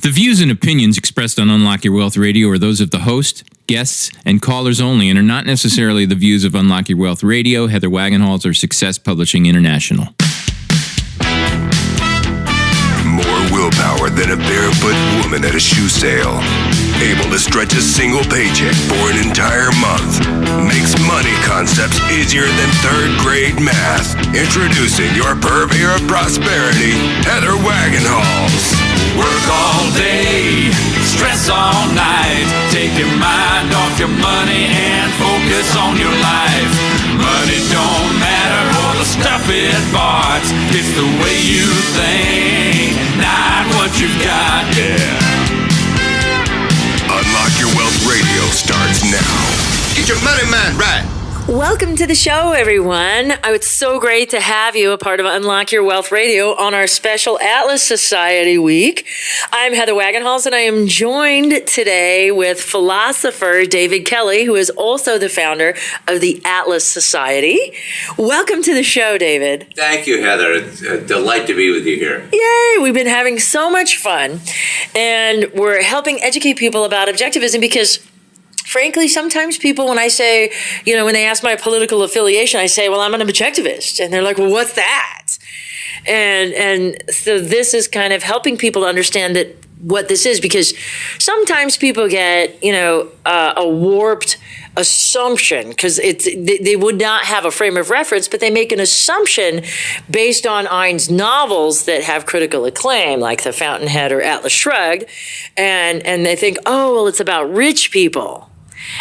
The views and opinions expressed on Unlock Your Wealth Radio are those of the host, guests, and callers only and are not necessarily the views of Unlock Your Wealth Radio, Heather Wagenhals, or Success Publishing International. More willpower than a barefoot woman at a shoe sale. Able to stretch a single paycheck for an entire month. Makes money concepts easier than third grade math. Introducing your purveyor of prosperity, Heather Wagenhals. Work all day, stress all night. Take your mind off your money and focus on your life. Money don't matter for the stuff it bought. It's the way you think, not what you've got, yeah. Unlock Your Wealth Radio starts now. Get your money mind right. Welcome to the show, everyone. It's so great to have you a part of Unlock Your Wealth Radio on our special Atlas Society week. I'm Heather Wagenhals, and I am joined today with philosopher David Kelley, who is also the founder of the Atlas Society. Welcome to the show, David. Thank you, Heather. It's a delight to be with you here. Yay! We've been having so much fun, and we're helping educate people about objectivism because frankly, sometimes people, when I say, when they ask my political affiliation, I say, well, I'm an objectivist. And they're like, well, what's that? And so this is kind of helping people to understand that what this is, because sometimes people get, a warped assumption because they would not have a frame of reference, but they make an assumption based on Einstein's novels that have critical acclaim, like The Fountainhead or Atlas Shrugged, and they think, oh, well, it's about rich people.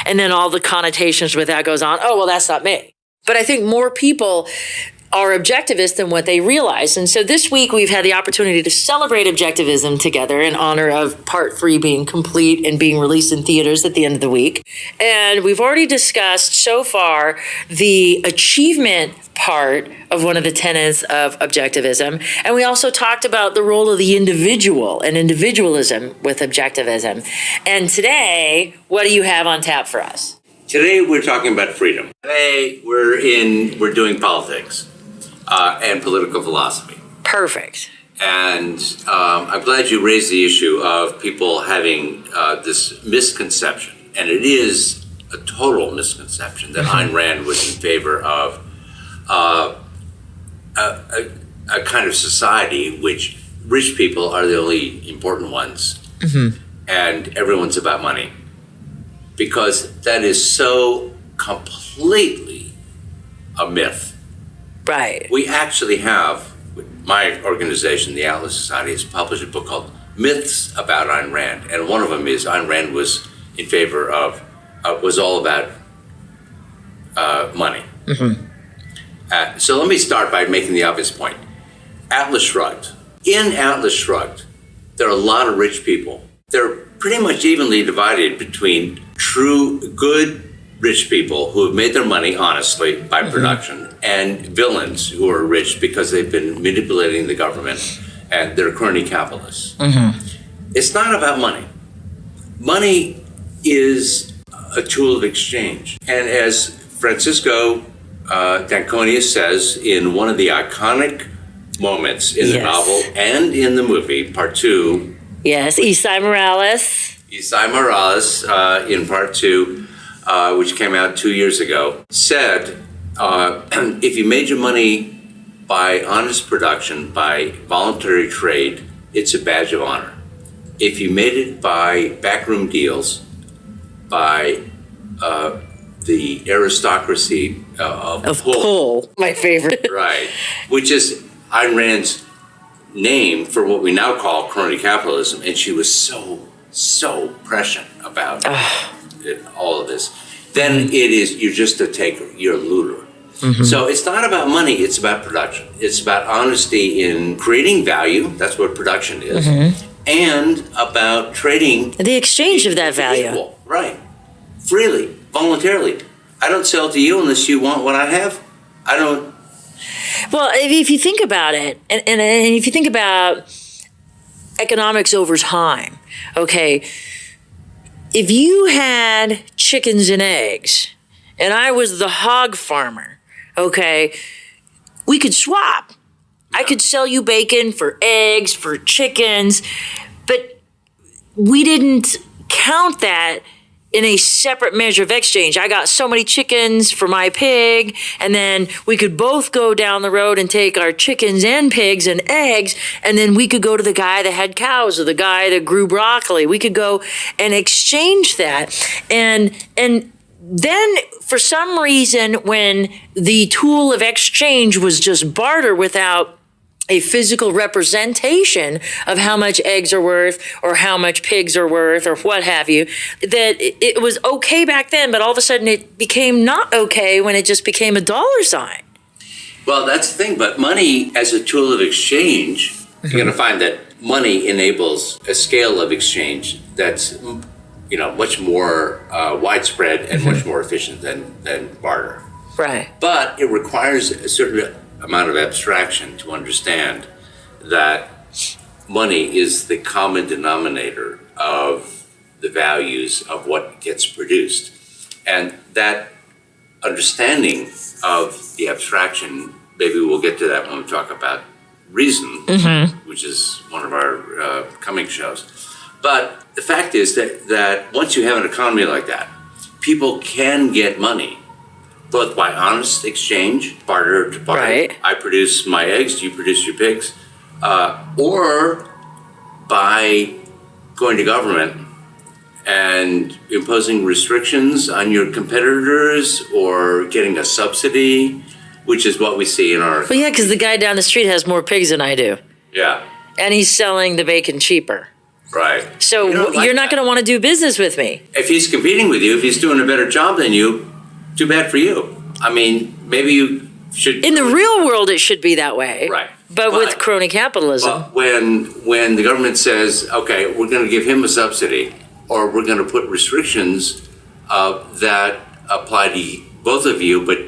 And then all the connotations with that goes on, oh, well, that's not me. But I think more people are objectivists than what they realize. And so this week we've had the opportunity to celebrate objectivism together in honor of part 3 being complete and being released in theaters at the end of the week. And we've already discussed so far the achievement part of one of the tenets of objectivism. And we also talked about the role of the individual and individualism with objectivism. And today, what do you have on tap for us? Today we're talking about freedom. Today we're doing politics and political philosophy. Perfect. And I'm glad you raised the issue of people having this misconception, and it is a total misconception that Ayn Rand was in favor of a kind of society which rich people are the only important ones, and everyone's about money. Because that is so completely a myth. Right. We actually have, my organization, the Atlas Society, has published a book called Myths About Ayn Rand. And one of them is Ayn Rand was in favor of, was all about money. So let me start by making the obvious point. Atlas Shrugged. In Atlas Shrugged, there are a lot of rich people. They're pretty much evenly divided between true, good, rich people who have made their money honestly by production and villains who are rich because they've been manipulating the government and they're crony capitalists. It's not about money. Money is a tool of exchange. And as Francisco D'Anconia says in one of the iconic moments in the novel and in the movie, part 2. Yes, Isai Morales. Isai Morales, in part 2, which came out 2 years ago, said, if you made your money by honest production, by voluntary trade, it's a badge of honor. If you made it by backroom deals, by the aristocracy of pull, my favorite. Right, which is Ayn Rand's name for what we now call crony capitalism, and she was so prescient about all of this. Then it is, you're just a taker, you're a looter. So it's not about money, it's about production. It's about honesty in creating value, that's what production is, and about trading. The exchange of that value. Equal, right, freely, voluntarily. I don't sell to you unless you want what I have. I don't. Well, if you think about it, and if you think about economics over time, okay, if you had chickens and eggs, and I was the hog farmer, okay, we could swap. I could sell you bacon for eggs, for chickens, but we didn't count that in a separate measure of exchange. I got so many chickens for my pig, and then we could both go down the road and take our chickens and pigs and eggs, and then we could go to the guy that had cows or the guy that grew broccoli. We could go and exchange that. And then for some reason, when the tool of exchange was just barter without a physical representation of how much eggs are worth or how much pigs are worth or what have you, that it was okay back then, but all of a sudden it became not okay when it just became a dollar sign. Well, that's the thing, but money as a tool of exchange, you're going to find that money enables a scale of exchange that's, much more widespread and much more efficient than barter. Right. But it requires a certain amount of abstraction to understand that money is the common denominator of the values of what gets produced. And that understanding of the abstraction, maybe we'll get to that when we talk about reason, which is one of our coming shows. But the fact is that once you have an economy like that, people can get money both by honest exchange, barter to barter. Right. I produce my eggs, you produce your pigs, or by going to government and imposing restrictions on your competitors or getting a subsidy, which is what we see in our... Well, yeah, because the guy down the street has more pigs than I do. Yeah. And he's selling the bacon cheaper. Right. So you're not going to want to do business with me. If he's competing with you, if he's doing a better job than you, too bad for you. I mean, maybe you should... In the real world, it should be that way. Right. But with crony capitalism... when the government says, okay, we're going to give him a subsidy, or we're going to put restrictions that apply to both of you, but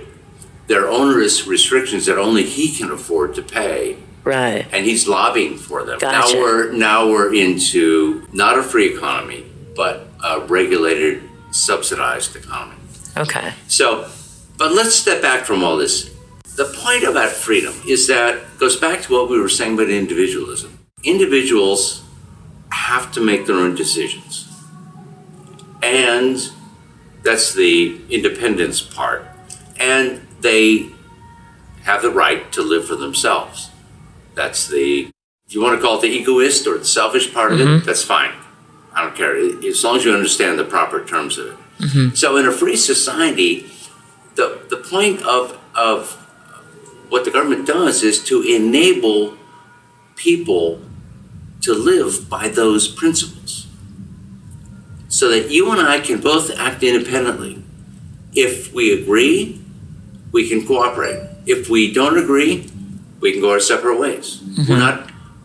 they're onerous restrictions that only he can afford to pay. Right. And he's lobbying for them. Gotcha. Now we're into not a free economy, but a regulated, subsidized economy. Okay. So, but let's step back from all this. The point about freedom is that goes back to what we were saying about individualism. Individuals have to make their own decisions. And that's the independence part. And they have the right to live for themselves. That's if you want to call it the egoist or the selfish part of it, that's fine. I don't care, as long as you understand the proper terms of it. So in a free society, the point of what the government does is to enable people to live by those principles so that you and I can both act independently. If we agree, we can cooperate. If we don't agree, we can go our separate ways.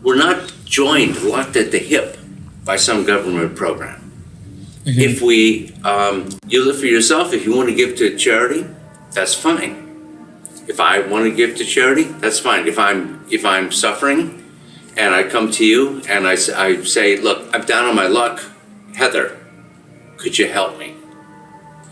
We're not joined, locked at the hip by some government program. If you live for yourself, if you want to give to charity, that's fine. If I want to give to charity, that's fine. If I'm suffering and I come to you and I say, look, I'm down on my luck, Heather, could you help me?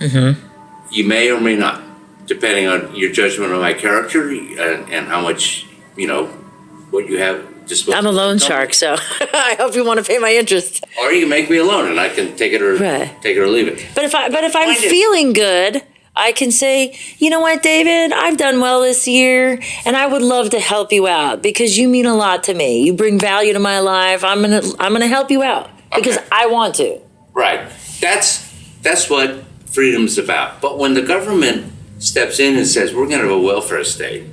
You may or may not, depending on your judgment of my character and how much, what you have. I'm a loan shark, so I hope you want to pay my interest. Or you can make me a loan and I can take it or leave it. But if I'm feeling good, I can say, you know what, David, I've done well this year and I would love to help you out because you mean a lot to me. You bring value to my life. I'm gonna help you out because I want to. Right. That's what freedom's about. But when the government steps in and says, we're going to have a welfare state,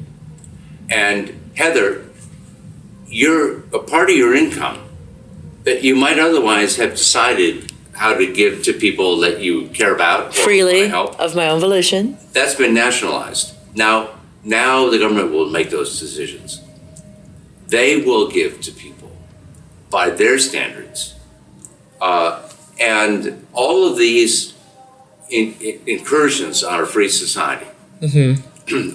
and Heather, a part of your income that you might otherwise have decided how to give to people that you care about freely of my own volition, that's been nationalized. Now the government will make those decisions. They will give to people by their standards. And all of these incursions on a free society,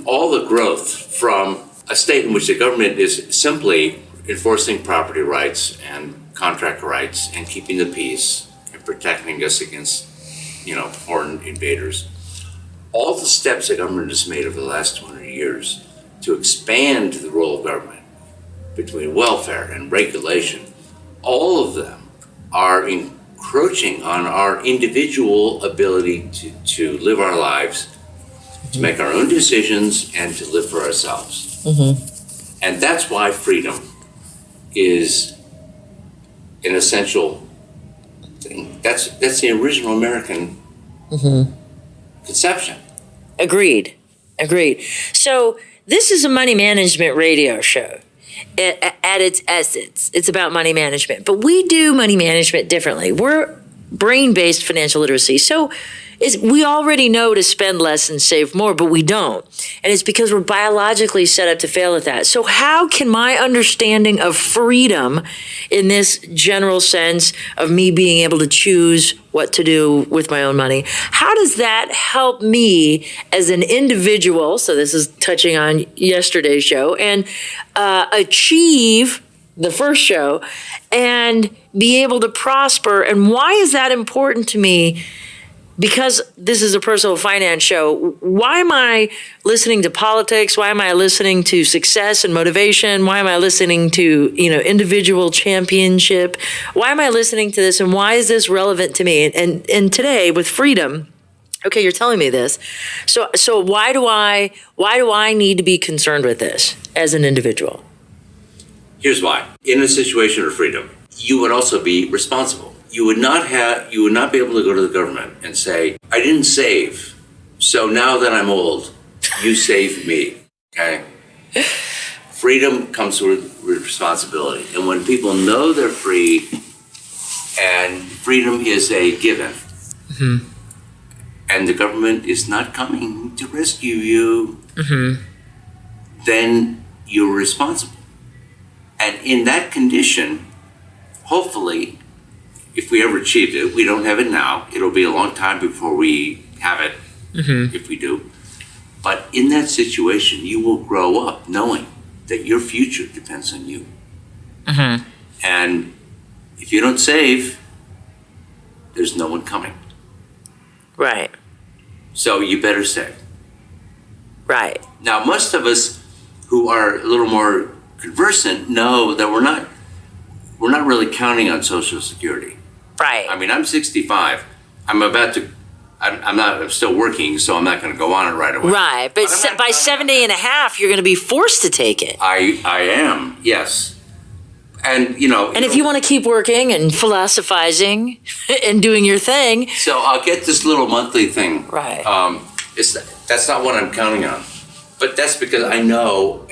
all the growth from a state in which the government is simply enforcing property rights and contract rights and keeping the peace and protecting us against, foreign invaders. All the steps the government has made over the last 200 years to expand the role of government between welfare and regulation, all of them are encroaching on our individual ability to live our lives, to make our own decisions, and to live for ourselves. And that's why freedom is an essential thing. That's the original American conception. Agreed. So this is a money management radio show. At its essence, it's about money management. But we do money management differently. We're brain-based financial literacy. So we already know to spend less and save more, but we don't. And it's because we're biologically set up to fail at that. So how can my understanding of freedom in this general sense of me being able to choose what to do with my own money, how does that help me as an individual, so this is touching on yesterday's show, and achieve the first show and be able to prosper? And why is that important to me? Because this is a personal finance show, why am I listening to politics? Why am I listening to success and motivation? Why am I listening to, individual championship? Why am I listening to this? And why is this relevant to me? And today with freedom, okay, you're telling me this. So why do I need to be concerned with this as an individual? Here's why. In a situation of freedom, you would also be responsible. You would not be able to go to the government and say, I didn't save, so now that I'm old, you save me, okay? Freedom comes with responsibility. And when people know they're free, and freedom is a given, and the government is not coming to rescue you, then you're responsible. And in that condition, hopefully, if we ever achieved it, we don't have it now. It'll be a long time before we have it, if we do. But in that situation, you will grow up knowing that your future depends on you. And if you don't save, there's no one coming. Right. So you better save. Right. Now, most of us who are a little more conversant know that we're not really counting on Social Security. Right. I mean, I'm 65. I'm still working, so I'm not going to go on it right away. Right. But by 70 and a half, you're going to be forced to take it. I am, yes. And, And if you want to keep working and philosophizing and doing your thing. So I'll get this little monthly thing. Right. That's not what I'm counting on. But that's because I know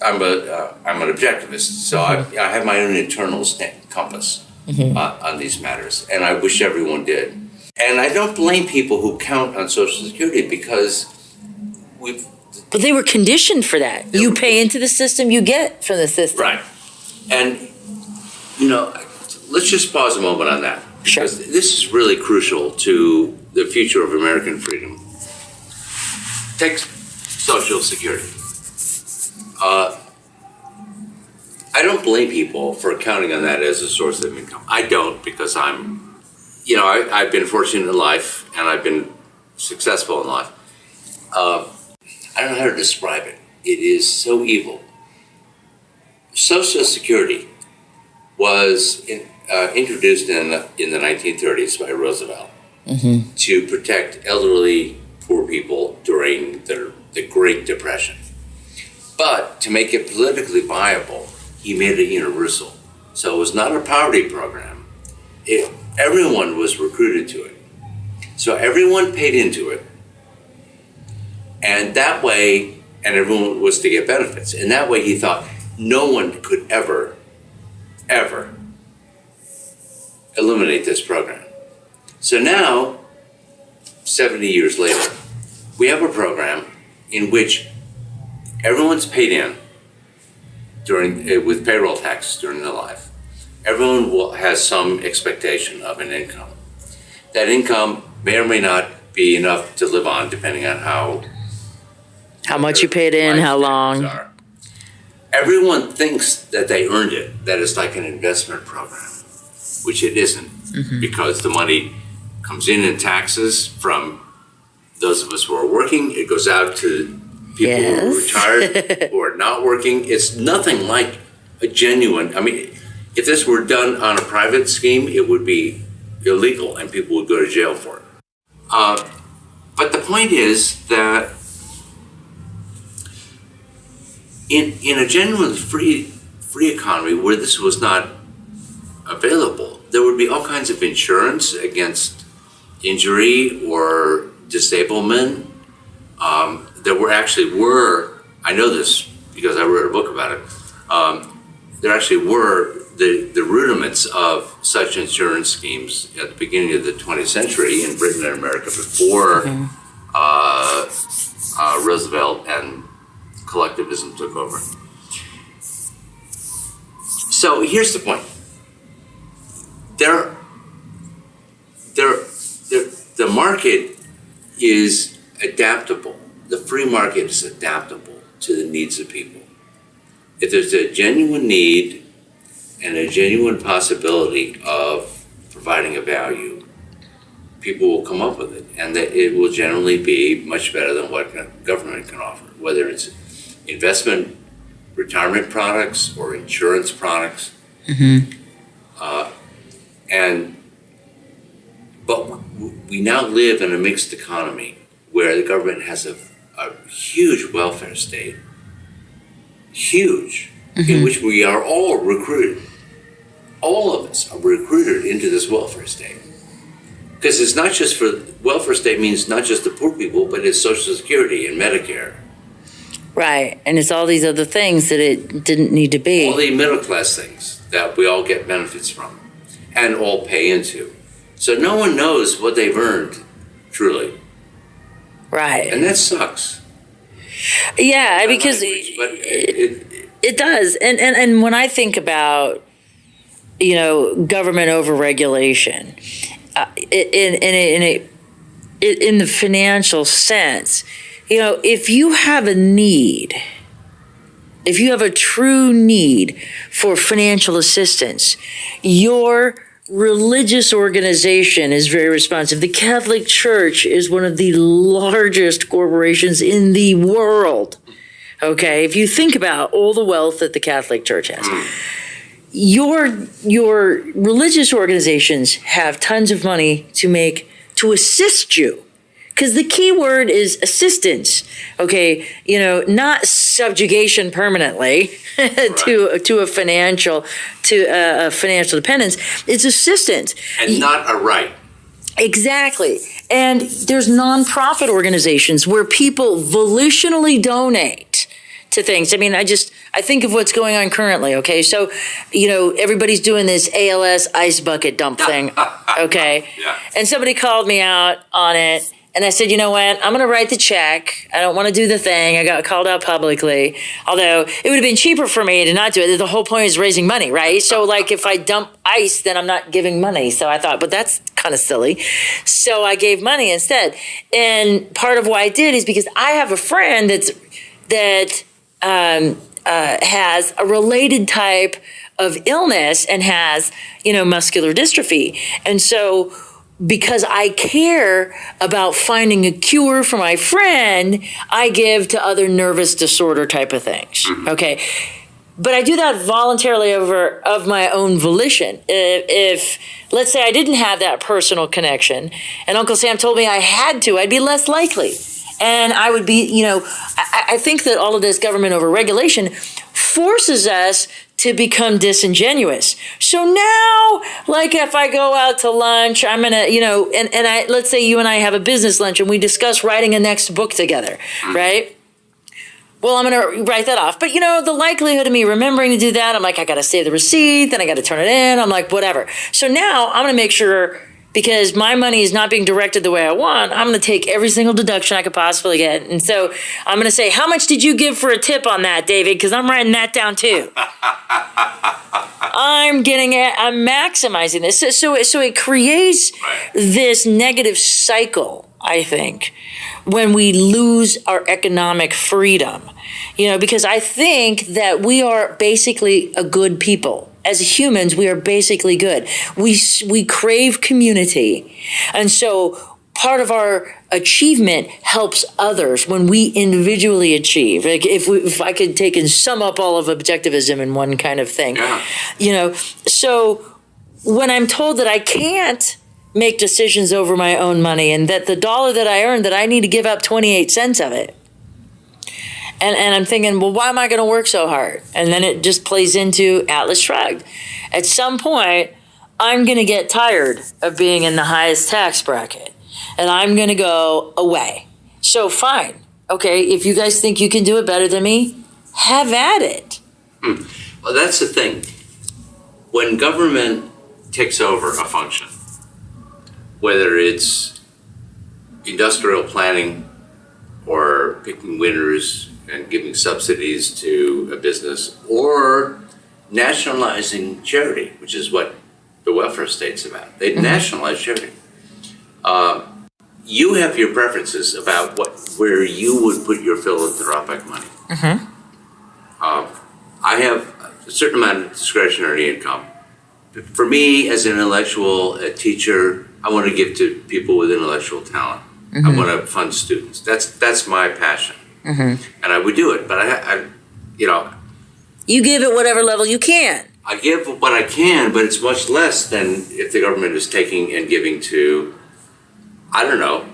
I'm an objectivist, so I have my own internal compass on these matters, and I wish everyone did. And I don't blame people who count on Social Security because But they were conditioned for that. You pay into the system, you get from the system. Right. And, let's just pause a moment on that. Because this is really crucial to the future of American freedom. Take Social Security. I don't blame people for counting on that as a source of income. I don't, because I've been fortunate in life and I've been successful in life. I don't know how to describe it. It is so evil. Social Security was introduced in the 1930s by Roosevelt to protect elderly poor people during the Great Depression. But to make it politically viable, he made it universal. So it was not a poverty program. Everyone was recruited to it. So everyone paid into it. And that way, and everyone was to get benefits. And that way he thought no one could ever eliminate this program. So now, 70 years later, we have a program in which everyone's paid in with payroll taxes during their life. Everyone has some expectation of an income. That income may or may not be enough to live on, depending on how much you paid in, how long. Everyone thinks that they earned it, that it's like an investment program, which it isn't, because the money comes in taxes from those of us who are working. It goes out to people who are retired, who are not working. It's nothing like a genuine, If this were done on a private scheme, it would be illegal and people would go to jail for it. But the point is that in a genuinely free economy where this was not available, there would be all kinds of insurance against injury or disablement. There were, I know this because I wrote a book about it, there actually were the rudiments of such insurance schemes at the beginning of the 20th century in Britain and America before Roosevelt and collectivism took over. So here's the point. The market is adaptable. The free market is adaptable to the needs of people. If there's a genuine need and a genuine possibility of providing a value, people will come up with it, and that it will generally be much better than what government can offer, whether it's investment, retirement products, or insurance products. But we now live in a mixed economy where the government has a huge welfare state, huge, in which we are all recruited. All of us are recruited into this welfare state. Because it's not just welfare state means not just the poor people, but it's Social Security and Medicare. Right, and it's all these other things that it didn't need to be. All the middle class things that we all get benefits from and all pay into. So no one knows what they've earned, truly. Right. And that sucks. Yeah, because it does. And when I think about, government overregulation, in the financial sense, if you have a need, if you have a true need for financial assistance, your religious organization is very responsive. The Catholic Church is one of the largest corporations in the world. Okay, if you think about all the wealth that the Catholic Church has, your religious organizations have tons of money to assist you. Because the key word is assistance, okay? Not subjugation permanently to a financial dependence. It's assistance. And not a right. Exactly. And there's nonprofit organizations where people volitionally donate to things. I mean, I think of what's going on currently, okay? So, everybody's doing this ALS ice bucket dump thing, okay? Yeah. And somebody called me out on it. And I said, you know what? I'm going to write the check. I don't want to do the thing. I got called out publicly. Although it would have been cheaper for me to not do it. The whole point is raising money, right? So if I dump ice, then I'm not giving money. So I thought, but that's kind of silly. So I gave money instead. And part of why I did is because I have a friend that has a related type of illness and has, muscular dystrophy. And so because I care about finding a cure for my friend, I give to other nervous disorder type of things. Okay. But I do that voluntarily of my own volition. If let's say I didn't have that personal connection and Uncle Sam told me I had to, I'd be less likely. And I would be, I think that all of this government overregulation forces us to become disingenuous. So now, if I go out to lunch, I'm going to, let's say you and I have a business lunch and we discuss writing a next book together, right? Well, I'm going to write that off. But, the likelihood of me remembering to do that, I'm like, I got to save the receipt, then I got to turn it in. I'm like, whatever. So now I'm going to make sure, because my money is not being directed the way I want, I'm going to take every single deduction I could possibly get. And so I'm going to say, how much did you give for a tip on that, David? Because I'm writing that down too. I'm maximizing this. So it creates this negative cycle, I think, when we lose our economic freedom. Because I think that we are basically a good people. As humans, we are basically good. We crave community. And so part of our achievement helps others when we individually achieve. Like if I could take and sum up all of objectivism in one kind of thing, so when I'm told that I can't make decisions over my own money and that the dollar that I earn, that I need to give up 28 cents of it. And I'm thinking, well, why am I going to work so hard? And then it just plays into Atlas Shrugged. At some point, I'm going to get tired of being in the highest tax bracket. And I'm going to go away. So fine. Okay, if you guys think you can do it better than me, have at it. Well, that's the thing. When government takes over a function, whether it's industrial planning or picking winners and giving subsidies to a business, or nationalizing charity, which is what the welfare state's about. They nationalize charity. You have your preferences about where you would put your philanthropic money. I have a certain amount of discretionary income. For me, as an intellectual, a teacher, I want to give to people with intellectual talent. I want to fund students. That's my passion, and I would do it. But I you give at whatever level you can. I give what I can, but it's much less than if the government is taking and giving to. I don't know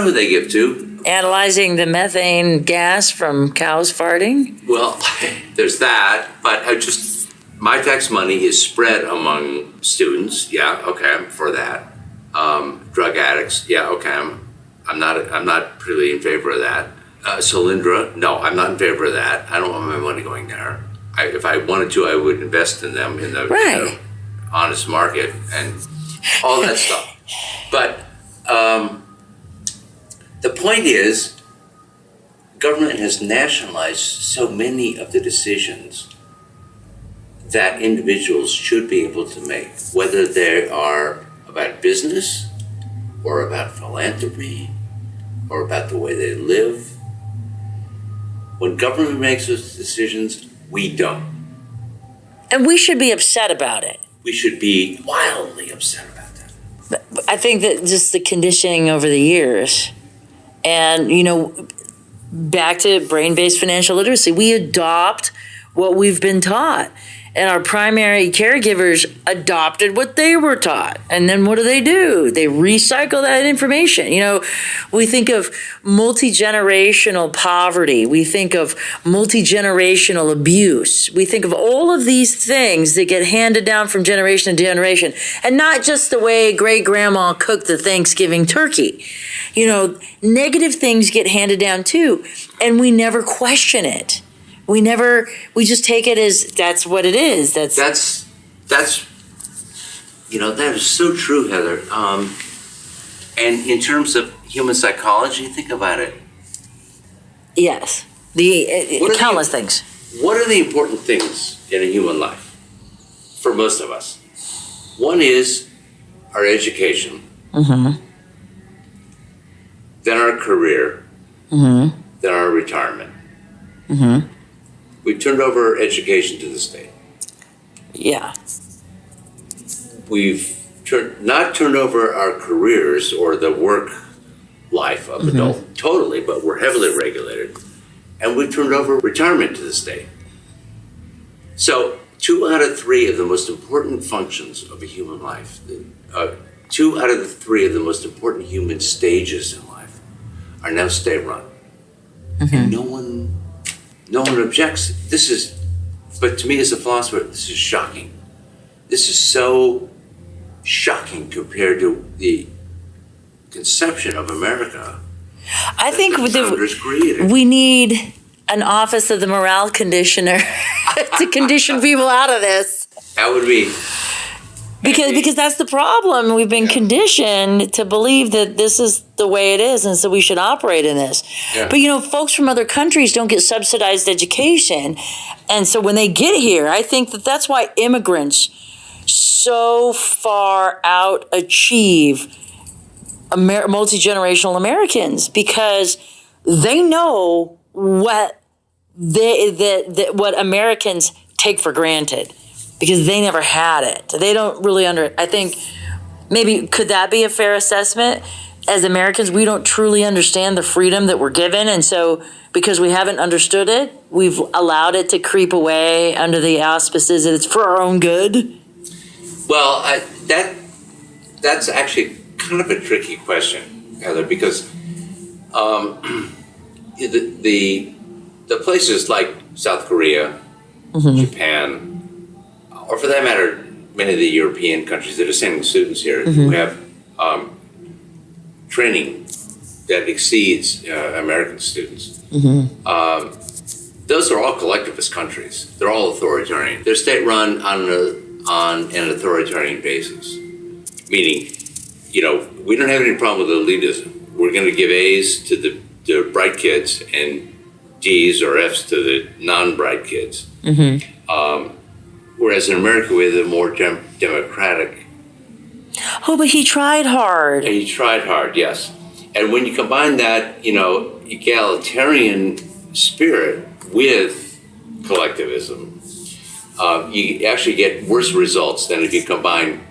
who they give to. Analyzing the methane gas from cows farting? Well, there's that, but my tax money is spread among students. Yeah, okay, I'm for that. Drug addicts. Yeah, okay, I'm not really in favor of that. Solyndra. No, I'm not in favor of that. I don't want my money going there. If I wanted to, I would invest in them in the honest market and all that stuff. But the point is, government has nationalized so many of the decisions that individuals should be able to make, whether they are about business or about philanthropy or about the way they live. When government makes those decisions, we don't. And we should be upset about it. We should be wildly upset about that. I think that just the conditioning over the years, and, back to brain-based financial literacy, we adopt what we've been taught. And our primary caregivers adopted what they were taught. And then what do? They recycle that information. We think of multi-generational poverty. We think of multi-generational abuse. We think of all of these things that get handed down from generation to generation. And not just the way great-grandma cooked the Thanksgiving turkey. Negative things get handed down too. And we never question it. We just take it as that's what it is. That is so true, Heather. And in terms of human psychology, think about it. Yes, countless things. What are the important things in a human life for most of us? One is our education, then our career, then our retirement. We turned over education to the state. Yeah. We've not turned over our careers or the work life of adults totally, but we're heavily regulated. And we've turned over retirement to the state. So 2 out of 3 of the most important functions of a human life, 2 out of the 3 of the most important human stages in life are now state-run. And no one objects. But to me as a philosopher, this is shocking. This is so shocking compared to the conception of America. I think we need an office of the morale conditioner to condition people out of this. That would be... Because that's the problem. We've been conditioned to believe that this is the way it is, and so we should operate in this. Yeah. But, folks from other countries don't get subsidized education. And so when they get here, I think that's why immigrants so far out achieve multi-generational Americans, because they know what what Americans take for granted. Because they never had it. They don't really I think maybe, could that be a fair assessment? as Americans, we don't truly understand the freedom that we're given. And so because we haven't understood it, we've allowed it to creep away under the auspices that it's for our own good. Well, that's actually kind of a tricky question, Heather, because the places like South Korea, Japan, or for that matter, many of the European countries that are sending students here who have training that exceeds American students. Those are all collectivist countries. They're all authoritarian. They're state-run on an authoritarian basis, meaning, we don't have any problem with elitism. We're going to give A's to the bright kids and D's or F's to the non-bright kids. Whereas in America, we have the more democratic. Oh, but he tried hard. And he tried hard, yes. And when you combine that, egalitarian spirit with collectivism, you actually get worse results than if you combine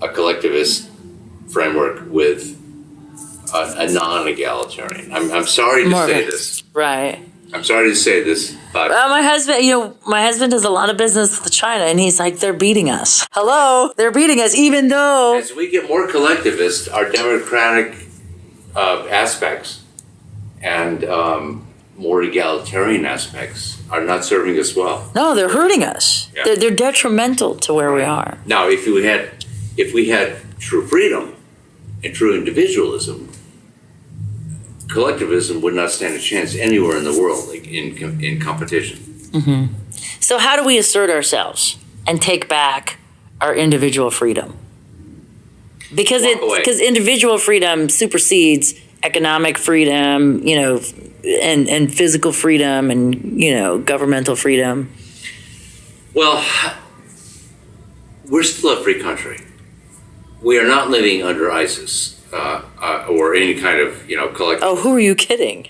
a collectivist framework with a non-egalitarian. I'm sorry to say this. Right. I'm sorry to say this, but my husband does a lot of business with China, and he's like, they're beating us. Hello, they're beating us, even though as we get more collectivist, our democratic aspects and more egalitarian aspects are not serving us well. No, they're hurting us. Yeah. They're detrimental to where we are. Now, if we had true freedom and true individualism, collectivism would not stand a chance anywhere in the world, like in competition. So how do we assert ourselves and take back our individual freedom? Because individual freedom supersedes economic freedom, and physical freedom and, governmental freedom. Well, we're still a free country. We are not living under ISIS. Or any kind of, collective. Oh, who are you kidding?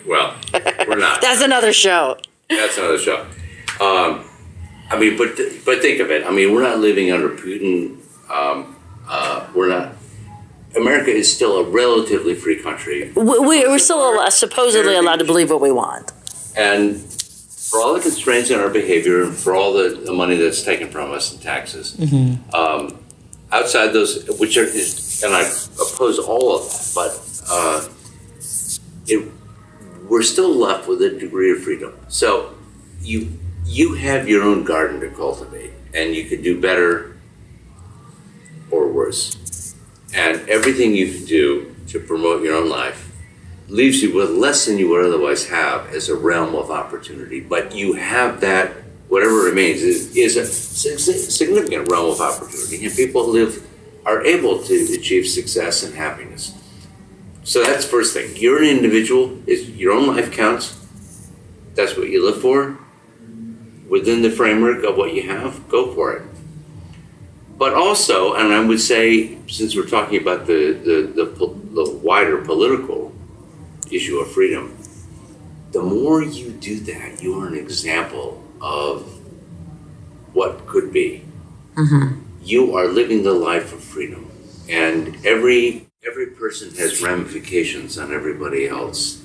Well, we're not. That's another show. That's another show. But think of it. We're not living under Putin. We're not. America is still a relatively free country. We're still supposedly allowed to believe what we want. And for all the constraints in our behavior and for all the money that's taken from us in taxes, outside those, and I oppose all of that, but we're still left with a degree of freedom. So you have your own garden to cultivate, and you can do better or worse. And everything you can do to promote your own life leaves you with less than you would otherwise have as a realm of opportunity. But you have that, whatever remains, is a significant realm of opportunity, and people are able to achieve success and happiness. So that's the first thing. You're an individual. Your own life counts. That's what you live for. Within the framework of what you have, go for it. But also, and I would say, since we're talking about the wider political issue of freedom, the more you do that, you are an example of what could be. You are living the life of freedom, and every person has ramifications on everybody else.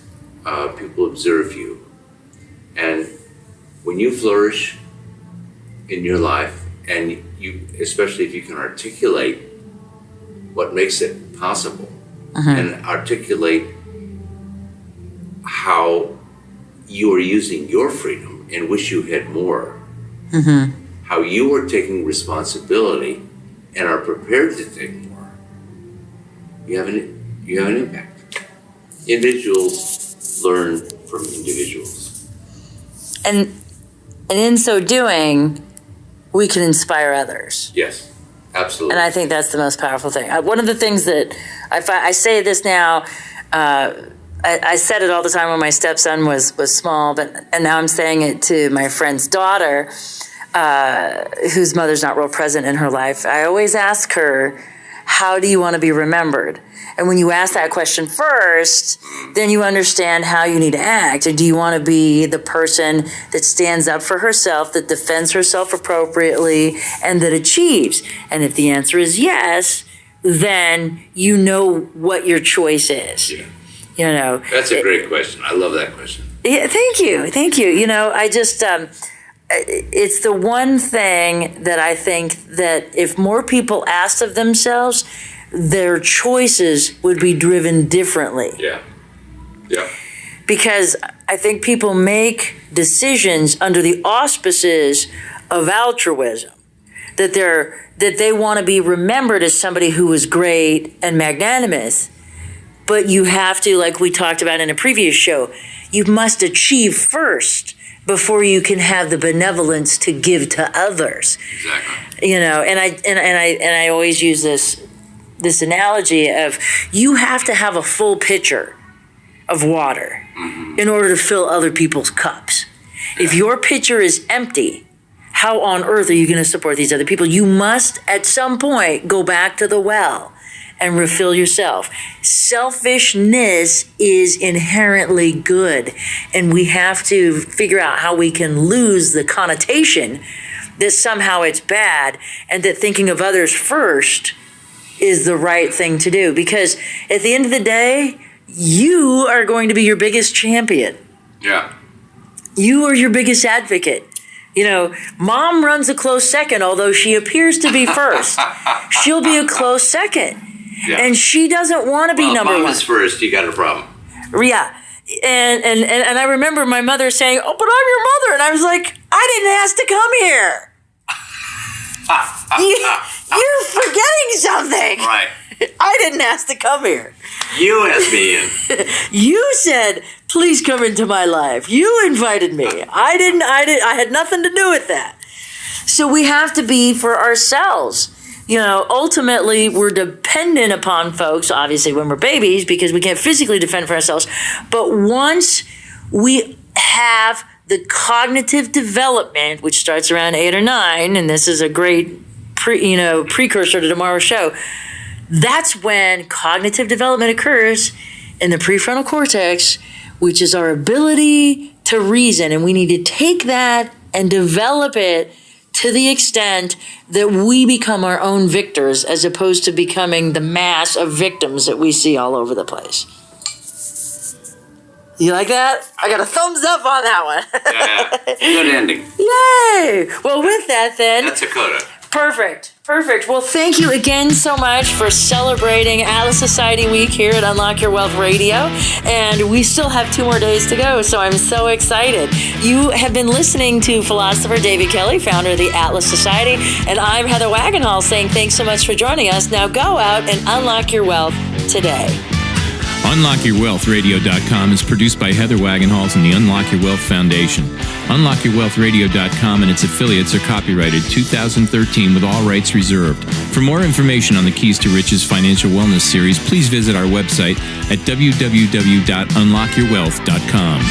People observe you, and when you flourish in your life, and you, especially if you can articulate what makes it possible, and articulate how you are using your freedom and wish you had more. How you are taking responsibility and are prepared to take more, you have an impact. Individuals learn from individuals. And in so doing, we can inspire others. Yes, absolutely. And I think that's the most powerful thing. One of the things that I say this now, I said it all the time when my stepson was small, and now I'm saying it to my friend's daughter, whose mother's not real present in her life. I always ask her, how do you want to be remembered? And when you ask that question first, then you understand how you need to act. And do you want to be the person that stands up for herself, that defends herself appropriately, and that achieves? And if the answer is yes, then you know what your choice is. Yeah. You know, That's a great question. I love that question. Yeah, thank you. You know, I just it's the one thing that I think that if more people asked of themselves, their choices would be driven differently. Yeah. Yeah. Because I think people make decisions under the auspices of altruism, that they want to be remembered as somebody who was great and magnanimous. But you have to, like we talked about in a previous show, you must achieve first before you can have the benevolence to give to others. Exactly. You know, and I always use this analogy of you have to have a full pitcher of water in order to fill other people's cups. Yeah. If your pitcher is empty, how on earth are you going to support these other people? You must at some point go back to the well and refill yourself. Selfishness is inherently good, and we have to figure out how we can lose the connotation that somehow it's bad and that thinking of others first is the right thing to do. Because at the end of the day, you are going to be your biggest champion. Yeah. You are your biggest advocate. You know, mom runs a close second, although she appears to be first. She'll be a close second. Yeah. And she doesn't want to be number mom one. Is first, you got a problem. Yeah. And I remember my mother saying, "Oh, but I'm your mother." And I was like, "I didn't ask to come here." You're forgetting something. Right. I didn't ask to come here. You asked me in. You said, "Please come into my life." You invited me. I had nothing to do with that. So we have to be for ourselves. You know, ultimately, we're dependent upon folks, obviously, when we're babies, because we can't physically defend for ourselves. But once we have the cognitive development, which starts around 8 or 9, and this is a great precursor to tomorrow's show, that's when cognitive development occurs in the prefrontal cortex, which is our ability to reason. And we need to take that and develop it to the extent that we become our own victors as opposed to becoming the mass of victims that we see all over the place. You like that? I got a thumbs up on that one. Yeah. Good ending. Yay! Well, with that then. That's a coda. Perfect. Well, thank you again so much for celebrating Atlas Society Week here at Unlock Your Wealth Radio. And we still have 2 more days to go, so I'm so excited. You have been listening to philosopher David Kelley, founder of the Atlas Society, and I'm Heather Wagenhals saying thanks so much for joining us. Now go out and unlock your wealth today. UnlockYourWealthRadio.com is produced by Heather Wagenhals and the Unlock Your Wealth Foundation. UnlockYourWealthRadio.com and its affiliates are copyrighted 2013 with all rights reserved. For more information on the Keys to Riches Financial Wellness Series, please visit our website at www.unlockyourwealth.com.